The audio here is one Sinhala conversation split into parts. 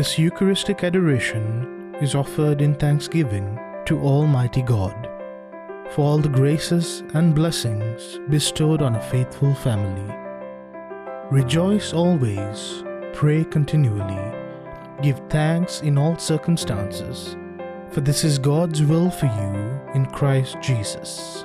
This Eucharistic adoration is offered in thanksgiving to Almighty God for all the graces and blessings bestowed on a faithful family. Rejoice always, pray continually, give thanks in all circumstances, for this is God's will for you in Christ Jesus.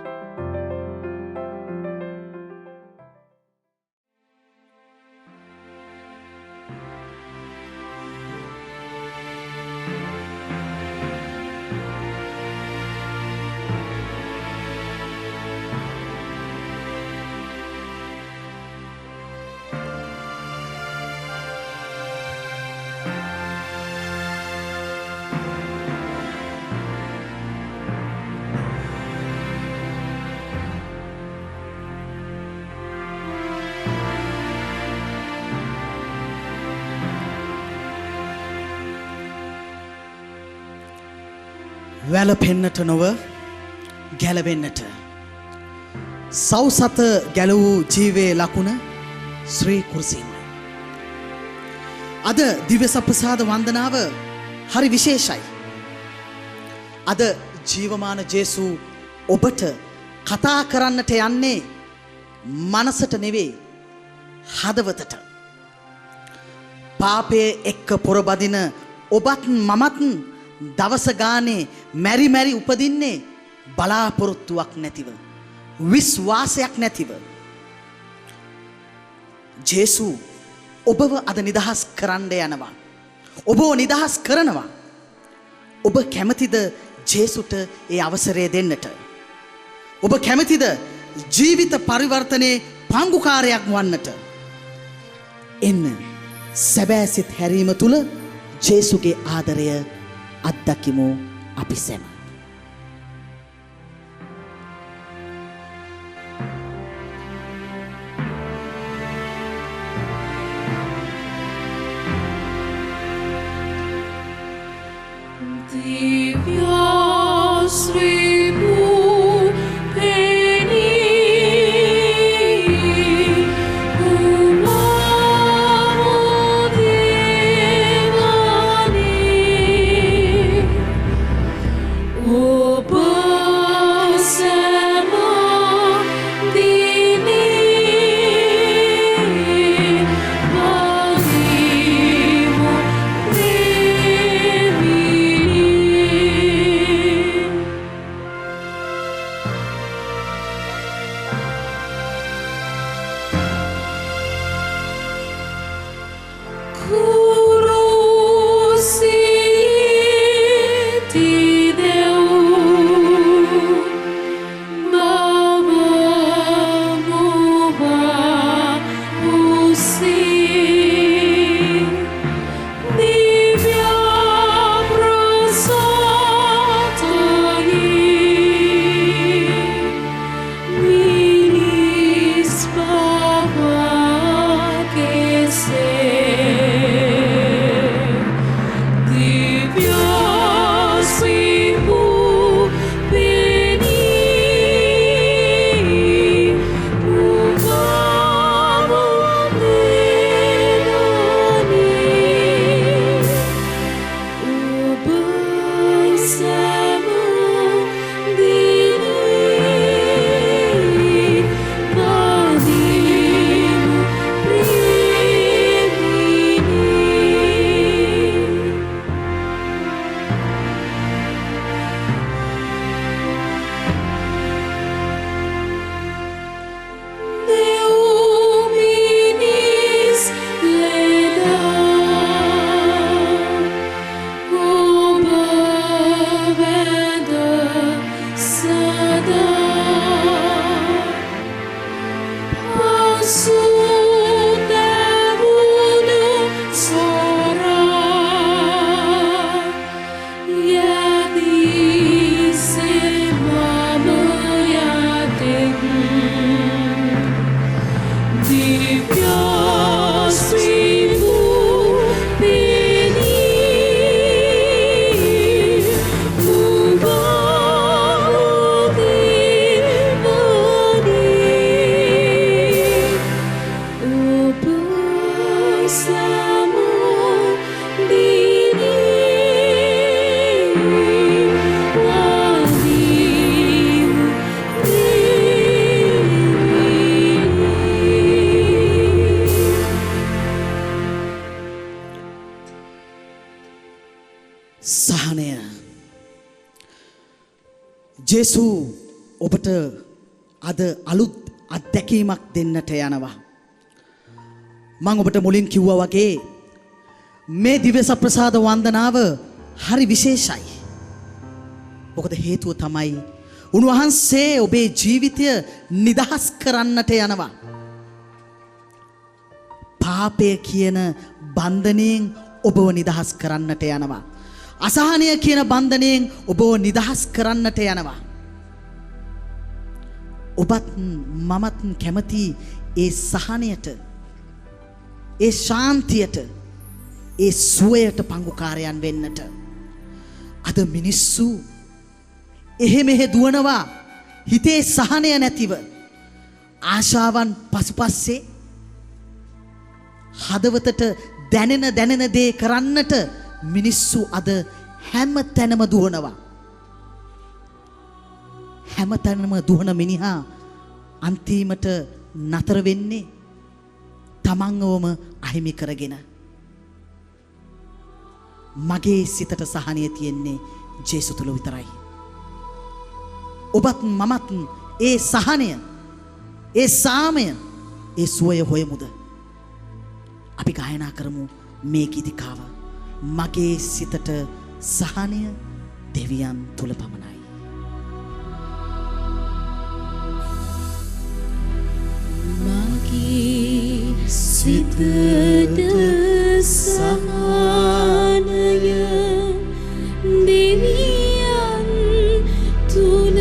වැළපෙන්නට නොව ගැලවෙන්නට සව් සත ගැලවූ ජීවයේ ලකුණ ශ්‍රී කුර්සීමයි. අද දිව්‍ය සප්‍රසාද වන්දනාව හරි විශේෂයි. අද ජීවමාන ජේසු ඔබට කතා කරන්නට යන්නේ මනසට නෙවෙයි හදවතට. පාපයේ එක්ක පොරබදින ඔබත් මමත් දවස ගානේ මැරි මැරි උපදින්නේ බලාපොරොත්තුවක් නැතිව, විශ්වාසයක් නැතිව. ජේසු ඔබව අද නිදහස් කරන්න යනවා. ඔබව නිදහස් කරනවා. ඔබ කැමතිද ජේසුට ඒ අවසරය දෙන්නට? ඔබ කැමතිද ජීවිත පරිවර්තනයේ පංගුකාරයක් වන්නට? එන්න සැබෑ සිත් හැරීම තුල ජේසුගේ ආදරය අත්දකිමු අපි සැම. ජේසු ඔබට අද අලුත් අත්දැකීමක් දෙන්නට යනවා. මම ඔබට මුලින් කිව්වා වගේ මේ දිව්‍ය සප්‍රසාද වන්දනාව හරි විශේෂයි. මොකද හේතුව තමයි උන්වහන්සේ ඔබේ ජීවිතය නිදහස් කරන්නට යනවා. පාපය කියන බන්ධනයෙන් ඔබව නිදහස් කරන්නට යනවා. අසහනය කියන බන්ධනයෙන් ඔබව නිදහස් කරන්නට යනවා. ඔබත් මමත් කැමති ඒ සහනයට, ඒ ශාන්තියට, ඒ සුවයට පංගුකාරයන් වෙන්නට. අද මිනිස්සු එහෙ මෙහෙ දුවනවා හිතේ සහනය නැතිව. ආශාවන් පසුපස්සේ හදවතට දැනෙන දේ කරන්නට මිනිස්සු අද හැම තැනම දුවනවා. හැම තැනම දුවන මිනිහා අන්තිමට නතර වෙන්නේ තමන්වම අහිමි කරගෙන. මගේ සිතට සහනය තියෙන්නේ ජේසු තුල විතරයි. ඔබත් මමත් ඒ සහනය, ඒ සාමය, ඒ සුවය හොයමුද? අපි ගායනා කරමු මේ ගීතිකාව. මගේ සිතට සහනය දෙවියන් තුල පමණයි. මගේ සිතට සහනය දෙවියන් තුල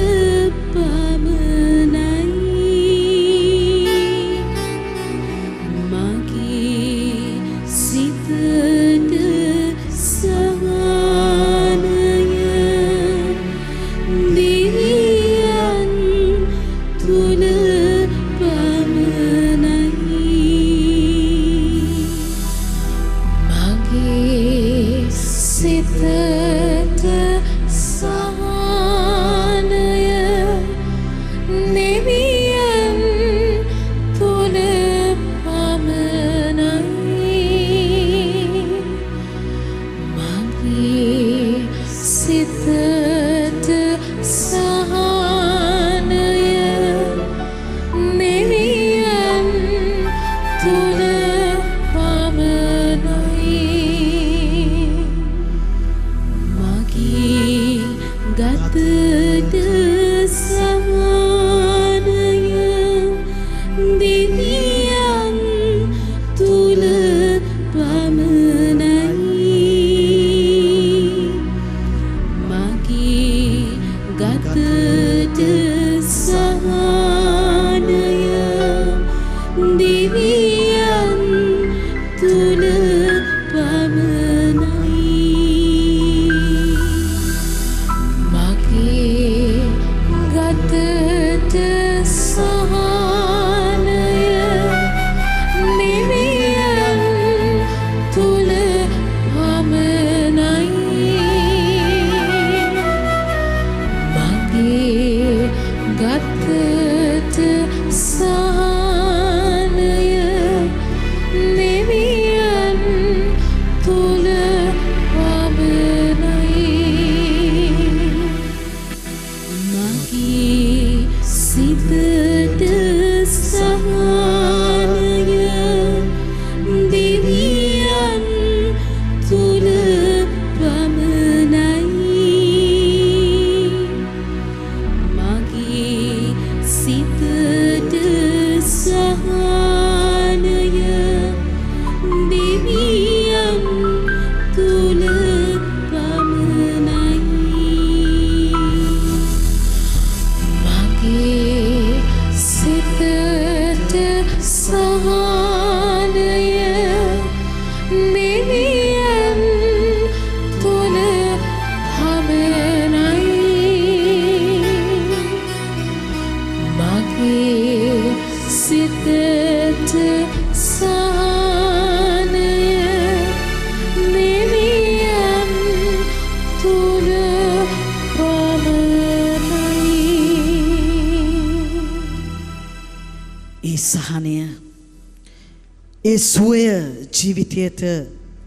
ඒ සුවය ජීවිතයට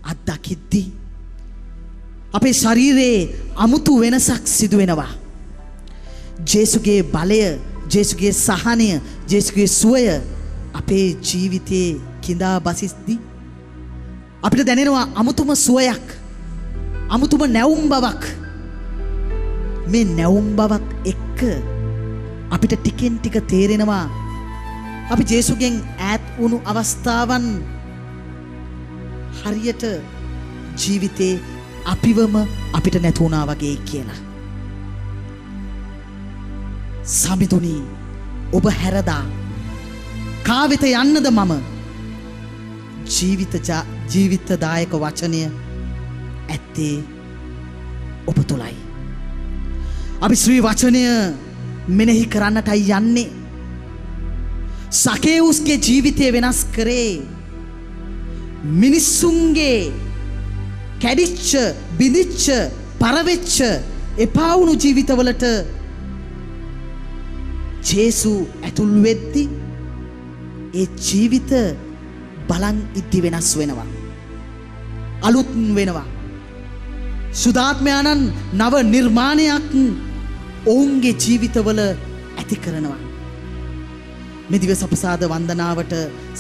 අත්දකිද්දී අපේ ශරීරයේ අමුතු වෙනසක් සිදු වෙනවා. ජේසුගේ බලය, ජේසුගේ සහනය, ජේසුගේ සුවය අපේ ජීවිතේ කිඳා බසිද්දී අපිට දැනෙනවා අමුතුම සුවයක්, අමුතුම නැවුම් බවක්. මේ නැවුම් බවත් එක්ක අපිට ටිකෙන් ටික තේරෙනවා අපි ජේසුගෙන් ඈත් වුණු අවස්ථාවන් හරියට ජීවිතේ අපිවම අපිට නැති වුණා වගේ කියලා. සමිතුනි, ඔබ හැරදා කා වෙත යන්නද? මම ජීවිතදායක වචනය ඇත්තේ ඔබ තුලයි. අපි ශ්‍රී වචනය මෙනෙහි කරන්නටයි යන්නේ. සකේවුස්ගේ ජීවිතය වෙනස් කරේ මිනිස්සුන්ගේ කැඩිච්ච, බිඳිච්ච, පරවෙච්ච, එපා වුණු ජීවිතවලට ජේසු ඇතුල් වෙද්දි ඒ ජීවිත බලන් ඉද්දි වෙනස් වෙනවා, අලුත් වෙනවා. සුදාත්මයාණන් නව නිර්මාණයක් ඔවුන්ගේ ජීවිතවල ඇති කරනවා. මේ දිවස අපසාද වන්දනාවට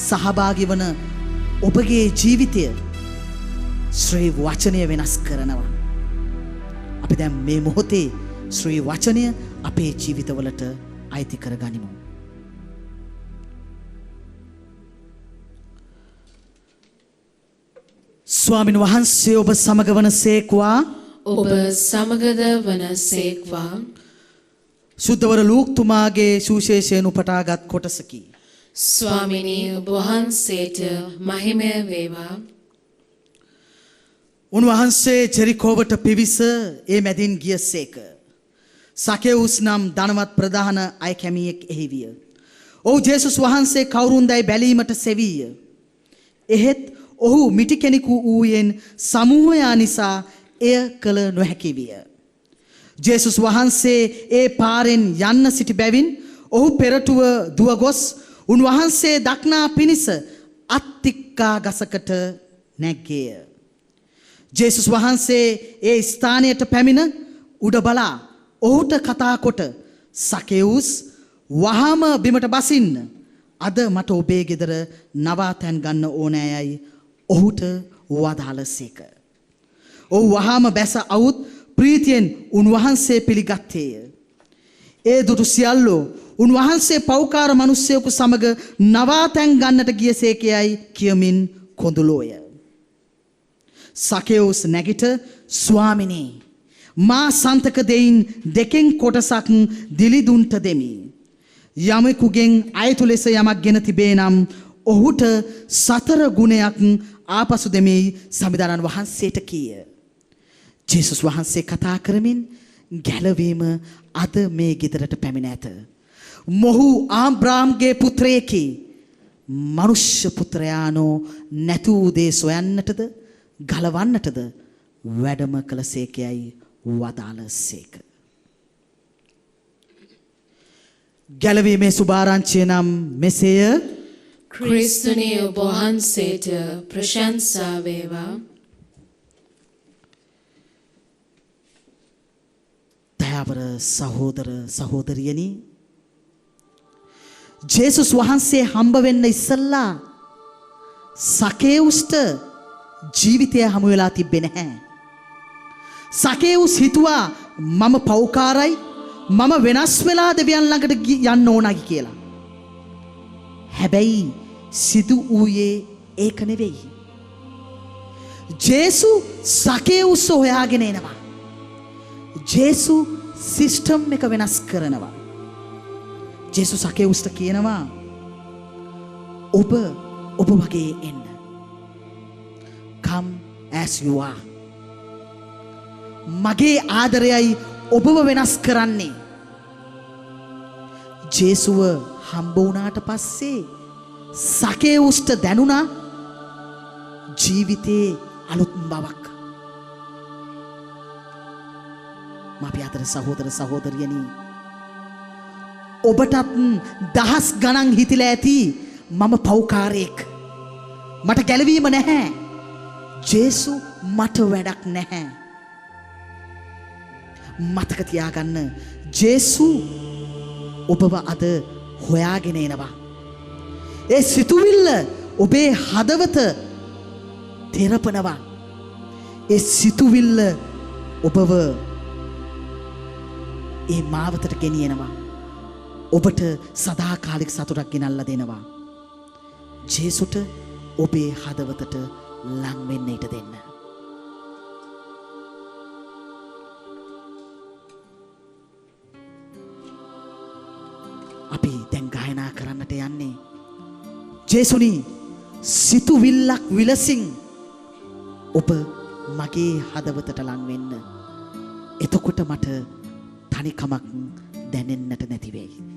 සහභාගී වන ඔබගේ ජීවිතය ශ්‍රී වචනය වෙනස් කරනවා. අපි දැන් මේ මොහොතේ ශ්‍රී වචනය අපේ ජීවිතවලට අයිති කරගනිමු. ස්වාමින් වහන්සේ ඔබ සමග වනසේක්වා. ඔබ සමගද වනසේක්වා. සුද්ධවර ලූක්තුමාගේ සුවිශේෂයෙන් උපටාගත් කොටසකි. ස්වාමිනී, ඔබ වහන්සේට මහිමය වේවා. උන්වහන්සේ ජෙරිකෝවට පිවිස ඒ මැදින් ගියසේක. සකේවුස් නම් ධනවත් ප්‍රධාන අය කැමියෙක් එහි විය. ඔහු ජේසුස් වහන්සේ කවුරුන්දැයි බැලීමට සෙවීය. එහෙත් ඔහු මිටි කෙනෙකු වූයෙන් සමූහයා නිසා එය කළ නොහැකි විය. ජේසුස් වහන්සේ ඒ පාරෙන් යන්න සිටි බැවින් ඔහු පෙරටුව දුව ගොස් උන්වහන්සේ දක්නා පිණිස අත්තික්කා ගසකට නැග්ගේය. ජේසුස් වහන්සේ ඒ ස්ථානයට පැමිණ උඩ බලා ඔහුට කතා කොට, සකේවුස්, වහාම බිමට බසින්න. අද මට ඔබේ ගෙදර නවාතැන් ගන්න ඕනෑයයි ඔහුට වදාළසේක. ඔහු වහාම බැස අවුත් ප්‍රීතියෙන් උන්වහන්සේ පිළිගත්තේය. ඒ දුටු සියල්ලෝ උන්වහන්සේ පෞකාර මිනිසෙකු සමග නවාතැන් ගන්නට ගියසේකයයි කියමින් කොඳුලෝය. සකේවුස් නැගිට, ස්වාමිනී, මා සන්තක දෙයින් දෙකෙන් කොටසක් දිලිදුන්ට දෙමි. යමෙකුගෙන් අයතු ලෙස යමක් ගෙන තිබේ නම් ඔහුට 4 ගුණයක් ආපසු දෙමි සමිදානන් වහන්සේට කීය. ජේසුස් වහන්සේ කතා කරමින් ගැලවීම අද මේ ගෙදරට පැමිණ ඇත. මොහු ආබ්‍රාම්ගේ පුත්‍රයෙකි. මනුෂ්‍ය පුත්‍රයානෝ නැතු දේ සොයන්නටද ගලවන්නටද වැඩම කළසේකයයි වදාළසේක. ගැලවීමේ සුභාරංචිය නම් මෙසේය. ක්‍රිස්තුනි, ඔබ වහන්සේට ප්‍රශංසා වේවා. දයාවර සහෝදර සහෝදරියනි, ජේසුස් වහන්සේ හම්බ වෙන්න ඉස්සල්ලා සකේවුස්ට ජීවිතය හමු වෙලා තිබ්බේ නැහැ. සකේවුස් හිතුවා මම පෞකාරයි, මම වෙනස් වෙලා දෙවියන් ළඟට යන්න ඕනයි කියලා. හැබැයි සිදු වූයේ ඒක නෙවෙයි. ජේසු සකේවුස් හොයාගෙන එනවා. ජේසු සිස්ටම් එක වෙනස් කරනවා. ජේසු සකේවුස්ට කියනවා ඔබ වගේ එන්න. Come as you are. මගේ ආදරයයි ඔබව වෙනස් කරන්නේ. ජේසුව හම්බ වුණාට පස්සේ සකේවුස්ට දැනුණා ජීවිතේ අලුත් බවක්. මාපි අතර සහෝදර සහෝදරියනි, ඔබටත් දහස් ගණන් හිතිලා ඇති මම පෞකාරයෙක්, මට ගැලවීම නැහැ, ජේසු මට වැඩක් නැහැ, මතක තියාගන්න ජේසු ඔබව අද හොයාගෙන එනවා. ඒ සිතුවිල්ල ඔබේ හදවත තෙරපනවා. ඒ සිතුවිල්ල ඔබව ඒ මාවතට ගෙනියනවා. ඔබට සදාකාලික සතුටක් ගෙනල්ලා දෙනවා. ජේසුට ඔබේ හදවතට ලං වෙන්න ඉඩ දෙන්න. අපි දැන් ගායනා කරන්නට යන්නේ ජේසුනි සිතුවිල්ලක් විලසින් ඔබ මගේ හදවතට ලං වෙන්න. එතකොට මට තනිකමක් දැනෙන්නට නැති වෙයි.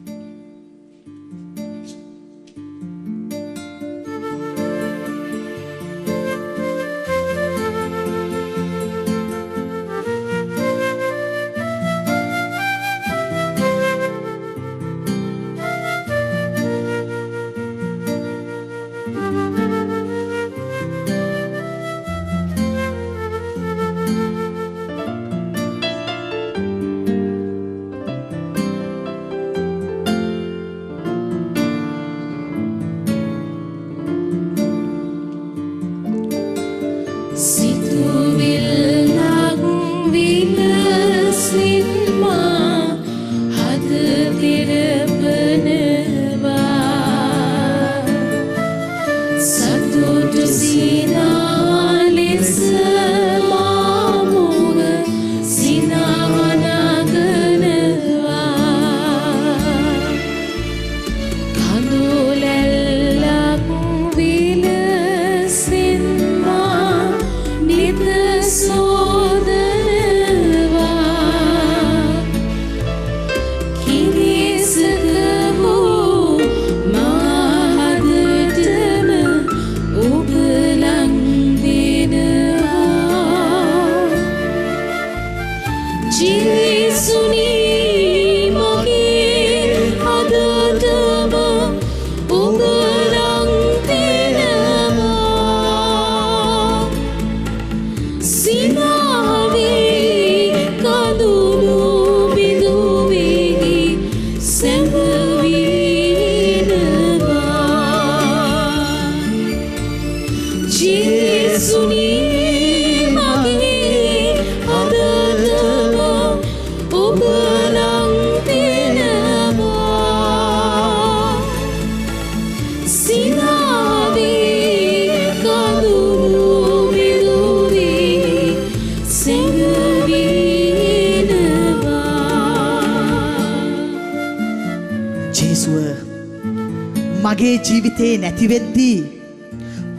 මගේ ජීවිතේ නැති වෙද්දී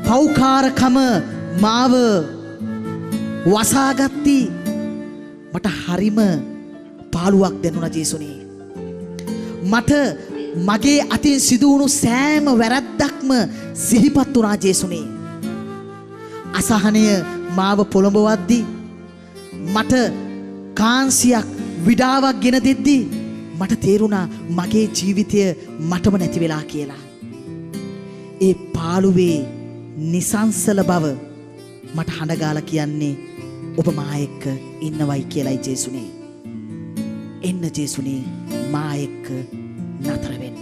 පෞකාරකම මාව වසාගත්ති මට හරිම පාළුවක් දැනුණා ජේසුනේ. මට මගේ අතින් සිදු වුණු සෑම වැරැද්දක්ම සිහිපත් වුණා ජේසුනේ. අසහනය මාව පොළඹවද්දී මට කාන්සියක් විඩාවක් ගෙන දෙද්දී මට තේරුණා මගේ ජීවිතය මටම නැති වෙලා කියලා. ඒ පාළුවේ නිසංසල බව මට හඬගාලා කියන්නේ ඔබ මා එක්ක ඉන්නවයි කියලායි ජේසුනේ. එන්න ජේසුනේ මා එක්ක නතර වෙන්න.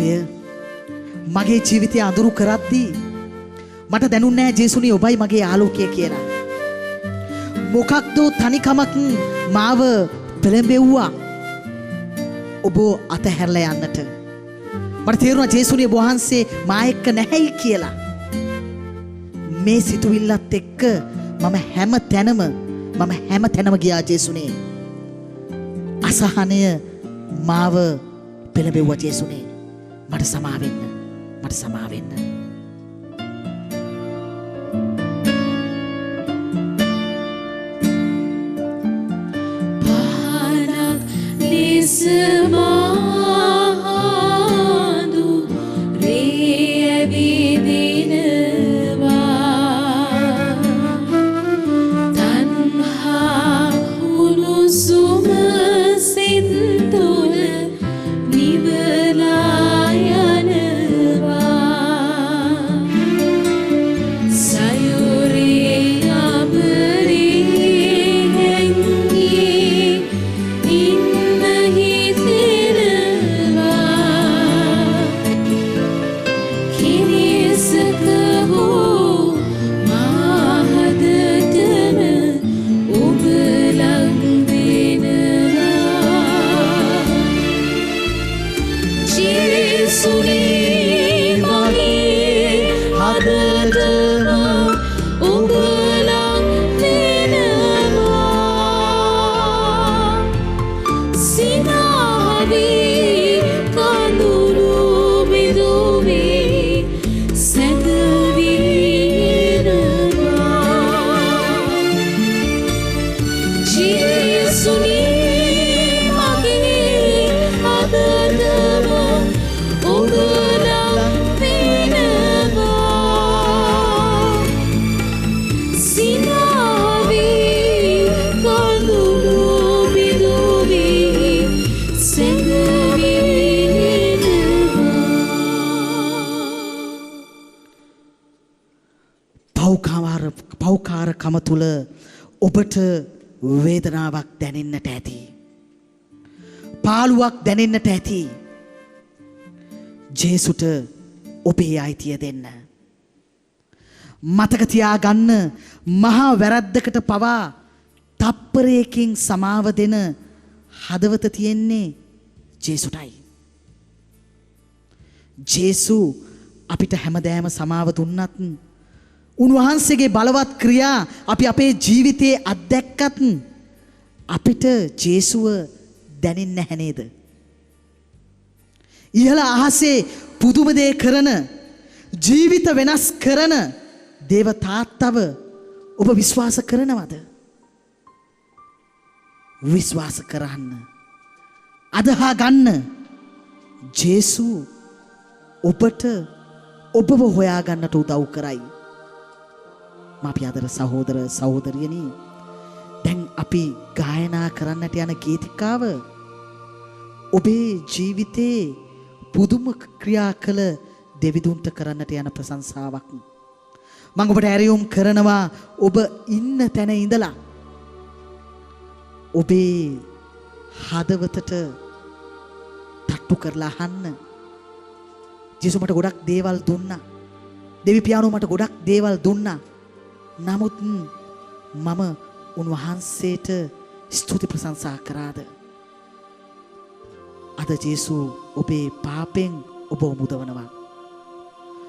මිත්‍රය මගේ ජීවිතය අඳුරු කරද්දී මට දැනුන්නේ නැහැ ජේසුනි ඔබයි මගේ ආලෝකය කියලා. මොකක්ද තනිකමක් මාව පෙළඹෙව්වා ඔබ අතහැරලා යන්නට. මට තේරුණා ජේසුනි ඔබ වහන්සේ මා එක්ක නැහැයි කියලා. මේ සිතුවිල්ලත් එක්ක මම හැම තැනම ගියා ජේසුනේ. අසහනය මාව පෙළඹෙව්වා ජේසුනේ. මට සමා වෙන්න. පහනක් ලෙස මාඳු රේ ඇවිදිනවා. තණ්හා උණුසුම සිත් තුළ නිවලා යනවා. සයුරේ අබරේ හැංගී ඉන්න හිතෙනවා. කිරිසක හෝ මා හදටම ඔබ ලං වෙනවා. ජේසුනේ මගේ හදටම ඔබ ලං වෙනවා. සිනාවී කඳුළු බිඳුවී සැඟවීනවා. ජේසුනේ මගේ හදටම ඔබ ලං වෙනවා. සිනාවී කඳුළු බිඳුවී සැඟවීනවා. පෞකාරකම තුල ඔබට වේදනාවක් දැනෙන්නට ඇති. පාළුවක් දැනෙන්නට ඇති. ජේසුට ඔබේ අයිතිය දෙන්න. මතක තියාගන්න මහා වැරද්දකට පවා තප්පරයකින් සමාව දෙන හදවත තියෙන්නේ ජේසුටයි. ජේසු අපිට හැමදෑම සමාව දුන්නත් උන්වහන්සේගේ බලවත් ක්‍රියා අපි අපේ ජීවිතයේ අත්දැක්කත් අපිට ජේසුව දැනෙන්නේ නැහැ නේද? ඉහළ අහසේ පුදුම දේ කරන ජීවිත වෙනස් කරන දේව තාත්තව ඔබ විශ්වාස කරනවද? විශ්වාස කරන්න. අදහා ගන්න. ජේසු ඔබට ඔබව හොයාගන්නට උදව් කරයි. මාපි ආදර සහෝදර සහෝදරියනි, දැන් අපි ගායනා කරන්නට යන ගීතිකාව ඔබේ ජීවිතේ පුදුම ක්‍රියා කළ දෙවිදුන්ට කරන්නට යන ප්‍රශංසාවක්. මම ඔබට ඇරයුම් කරනවා ඔබ ඉන්න තැන ඉඳලා ඔබේ හදවතට තට්ටු කරලා අහන්න. ජේසු මට ගොඩක් දේවල් දුන්නා. දෙවි පියාණෝ මට ගොඩක් දේවල් දුන්නා. නමුත් මම උන්වහන්සේට ස්තුති ප්‍රශංසා කරාද? අද ජේසු ඔබේ පාපෙන් ඔබ මුදවනවා.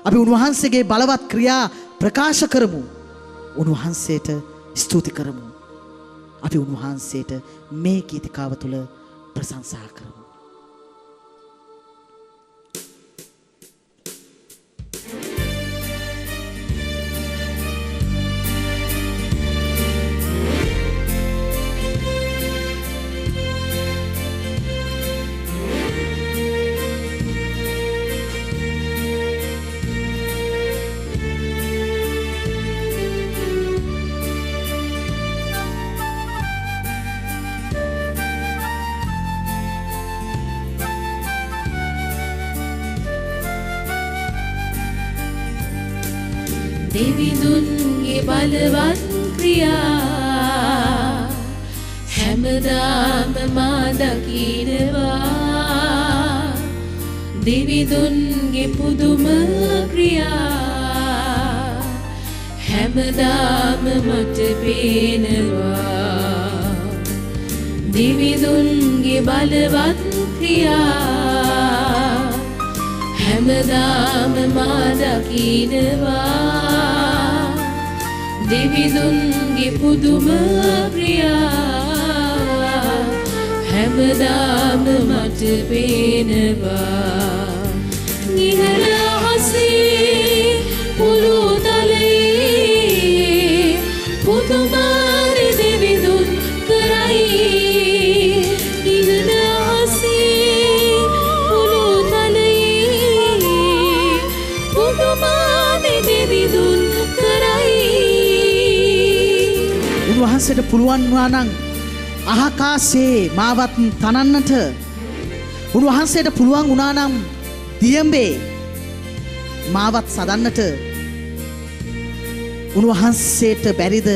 අපි උන්වහන්සේගේ බලවත් ක්‍රියා ප්‍රකාශ කරමු. උන්වහන්සේට ස්තුති කරමු. අපි උන්වහන්සේට මේ ගීතිකාව තුළ ප්‍රශංසා කරමු. දෙවිඳුන්ගේ බලවත් ක්‍රියා හැමදාම මා දකිනවා. දෙවිඳුන්ගේ පුදුම ක්‍රියා හැමදාම මට පේනවා දෙවිඳුන්ගේ බලවත් ක්‍රියා හැමදාම මා දකිනවා දෙවිඳුන්ගේ පුදුම ක්‍රියා හැමදාම මට පේනවා නිහර අහසේ පොළොව තලයේ පුදුමාන දෙවිඳුන් කරයි නිහර අහසේ පොළොව තලයේ පුදුමාන දෙවිඳුන් කරයි උන්වහන්සේට පුළුවන් වුණා නම් අහකාසේ මාවත් තනන්නට උන්වහන්සේට පුළුවන් වුණා නම් දියඹේ මාවත් සදන්නට උන්වහන්සේට බැරිද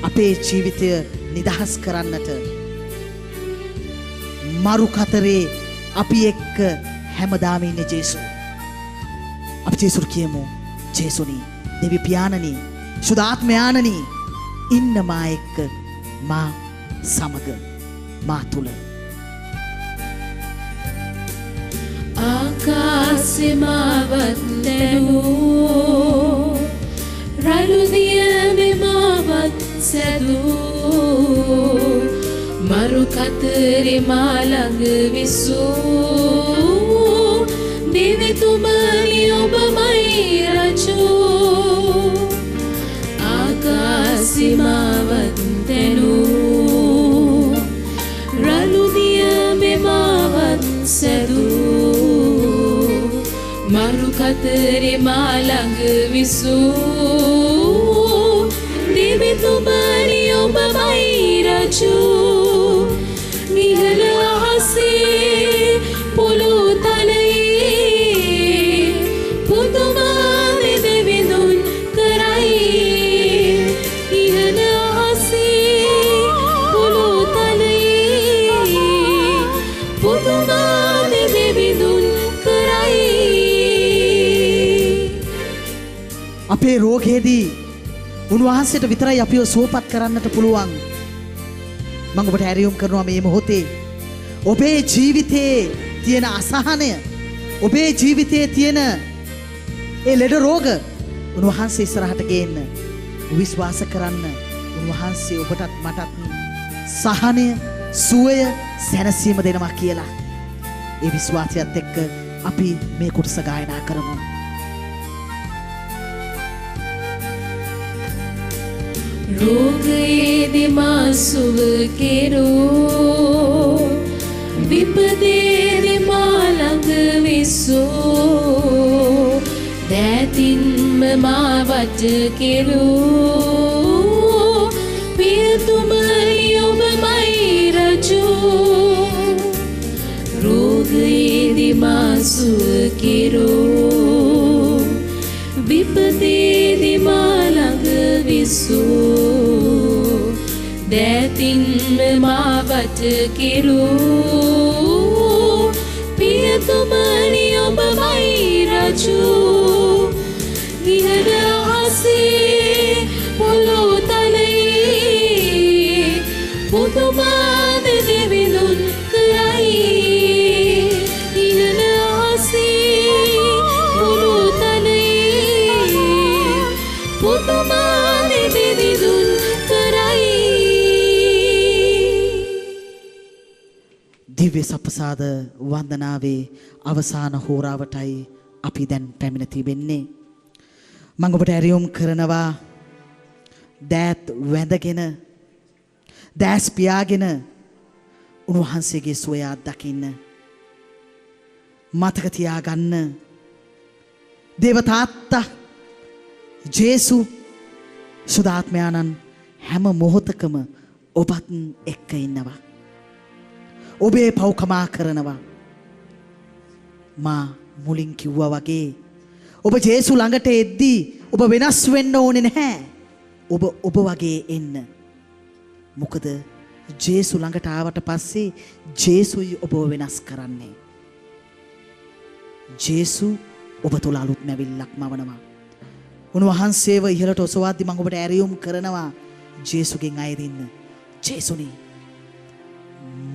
අපේ ජීවිතය නිදහස් කරන්නට මරු කතරේ අපි එක්ක හැමදාම ඉන්නේ ජේසු අපි ජේසුට කියමු ජේසුනි දෙවි පියාණනි සුදාත්මයාණනි ඉන්න මා එක්ක මා සමග මා තුල ආකාශෙ මාවත් දැවූ රළු දියමෙ මාවත් සැදූ මරු කතරේ මා ළඟ විසූ දෙවිතුමනි ඔබමයි රජෝ ආකාශෙ මාවත් දැනූ රළු දියමෙ මාවත් සැදූ මරු කතරේ මා ළඟ විසූ දෙවිතුමනි ඔබමයි රජෝ නිහල අහසේ පොළොව තලයේ පුදුමාන දෙවිඳුන් කරයි නිහල අහසේ පොළොව තලයේ පුදුමාන දෙවිඳුන් කරයි අපේ රෝගයේදී උන්වහන්සේට විතරයි අපිව සුවපත් කරන්නට පුළුවන් මම ඔබට ඇරියුම් කරනවා මේ මොහොතේ ඔබේ ජීවිතයේ තියෙන අසහනය ඔබේ ජීවිතයේ තියෙන ඒ ලෙඩ රෝග උන්වහන්සේ ඉස්සරහට ගේන්න විශ්වාස කරන්න උන්වහන්සේ ඔබටත් මටත් සහනය සුවය සැනසීම දෙනවා කියලා ඒ විශ්වාසයත් එක්ක අපි මේ කොටස ගායනා කරමු රෝගයේදී මා සුව කෙරෝ විපතේදී මා ළඟ විසූ දෑතින්ම මා වජ කෙරෝ පියතුමනි ඔබමයි රජෝ රෝගයේදී මා සුව කෙරෝ විපතේදී මා ළඟ විසූ දෑතින්ම මා වජ කෙරූ පියතුමනි ඔබමයි රජෝ නිහඬ අහසේ පොළොව තලයේ පුදුමාන දෙවිඳුන් කරයි නිහඬ අහසේ පොළොව තලයේ පුදුමාන දෙවිඳුන් කරයි දිව්‍ය සප්පසාද වන්දනාවේ අවසාන හෝරාවටයි අපි දැන් පැමිණ තිබෙන්නේ මම ඔබට ඇරියුම් කරනවා දෑත් වැඳගෙන දැස් පියාගෙන උන්වහන්සේගේ සුවය අත්දකින්න මතක තියාගන්න දේව තාත්තා ජේසු සුදාත්මයාණන් හැම මොහොතකම ඔබත් එක්ක ඉන්නවා ඔබේ පව්කමා කරනවා මා මුලින් කිව්වා වගේ ඔබ ජේසු ළඟට එද්දී ඔබ වෙනස් වෙන්න ඕනේ නැහැ ඔබ වගේ එන්න මොකද ජේසු ළඟට ආවට පස්සේ ජේසුයි ඔබව වෙනස් කරන්නේ ජේසු ඔබ තුළ අලුත් මැවිල්ලක් මවනවා. උන්වහන්සේව ඉහළට ඔසවාද්දි මම ඔබට ඇරියුම් කරනවා ජේසුගෙන් අයදින්න. ජේසුනි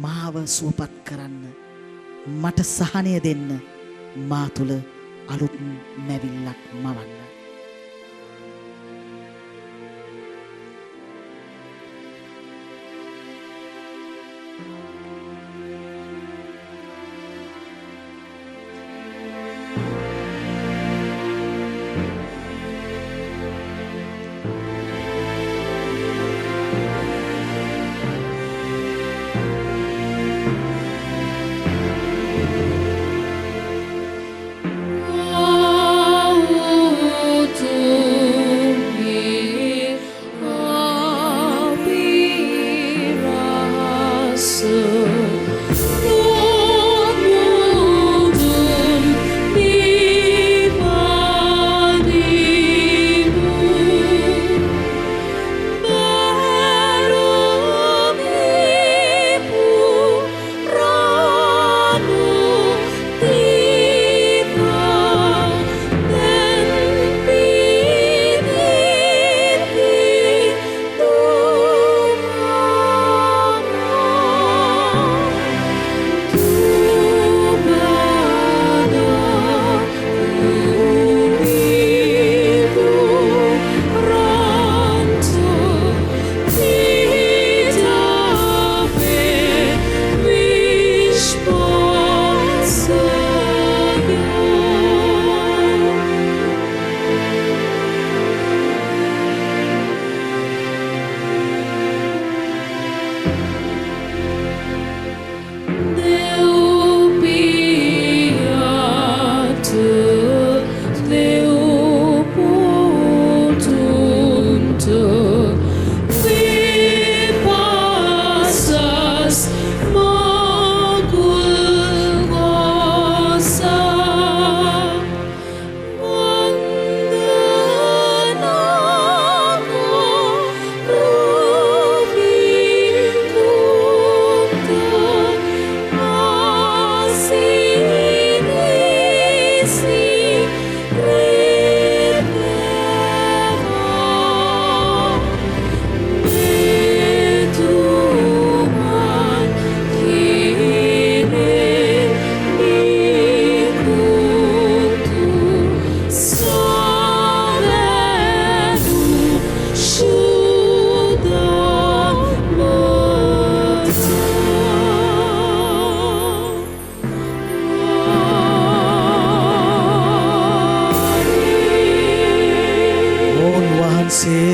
මාව සුවපත් කරන්න. මට සහනය දෙන්න. මා තුළ අලුත් මැවිල්ලක් මවන්න.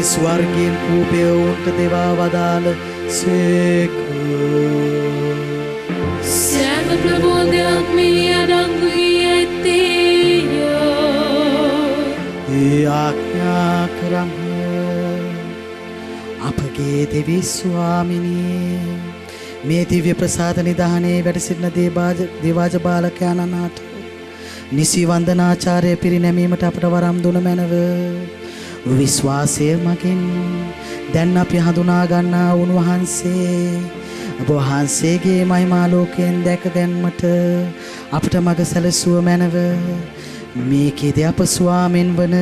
ස්වර්ගයෙන් කූපය උන්ට දෙවා වදාළ සේක. සෑම ප්‍රබෝධයක් මේ අඩංගු වී ඇත්තේය. ඒ ආඥා කරන්න. අපගේ දෙවි ස්වාමිනී මේ දිව්‍ය ප්‍රසාද නිධානයේ වැඩ සිටින දේවාජ බාලකයන්න්ට නිසි වන්දනාචාරය පිරිනැමීමට අපට වරම් දුන මැනව. විශ්වාසය මගින් දැන් අපි හඳුනා ගන්නා උන්වහන්සේ ඔබ වහන්සේගේ මහිමා ලෝකයෙන් දැක ගැනීමට අපට මඟ සැලසුව මැනව. මේකෙද අප ස්වාමීන් වන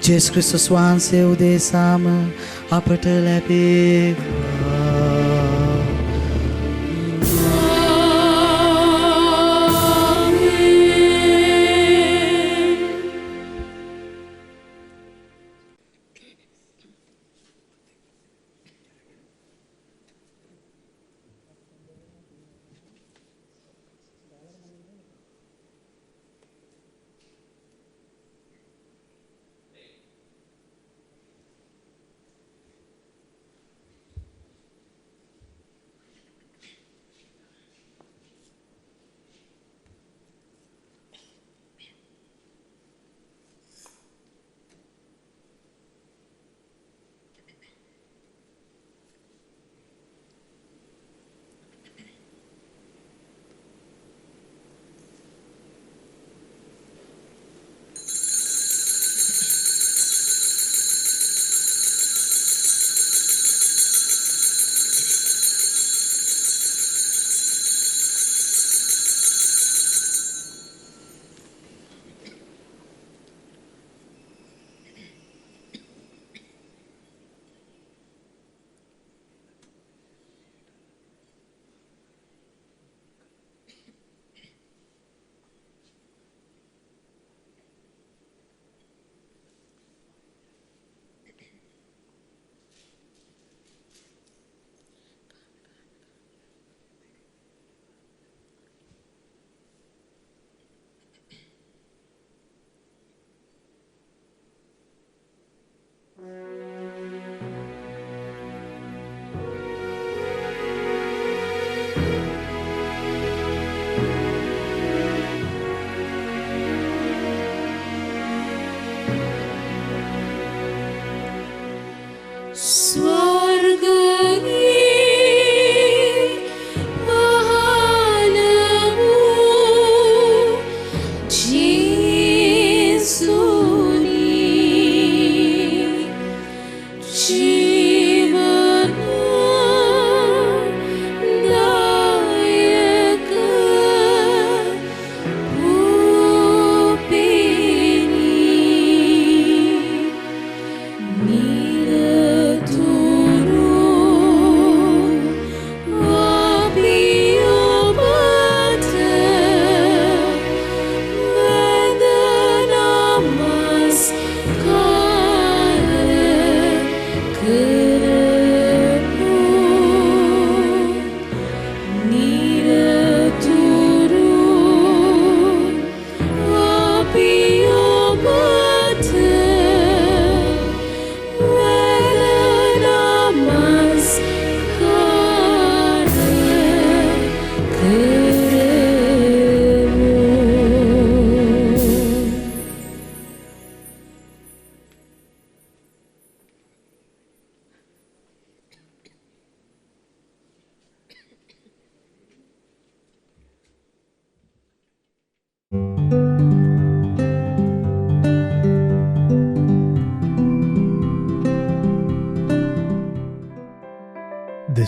ජේසුස් ක්‍රිස්තුස් වහන්සේ උදෙසාම අපට ලැබේවා.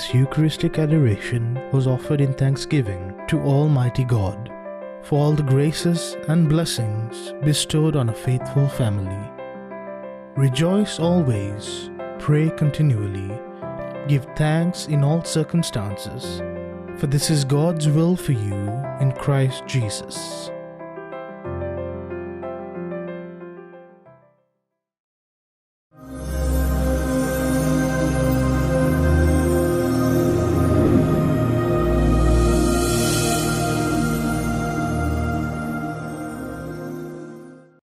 This Eucharistic adoration was offered in thanksgiving to Almighty God for all the graces and blessings bestowed on a faithful family. Rejoice always, pray continually, give thanks in all circumstances, for this is God's will for you in Christ Jesus.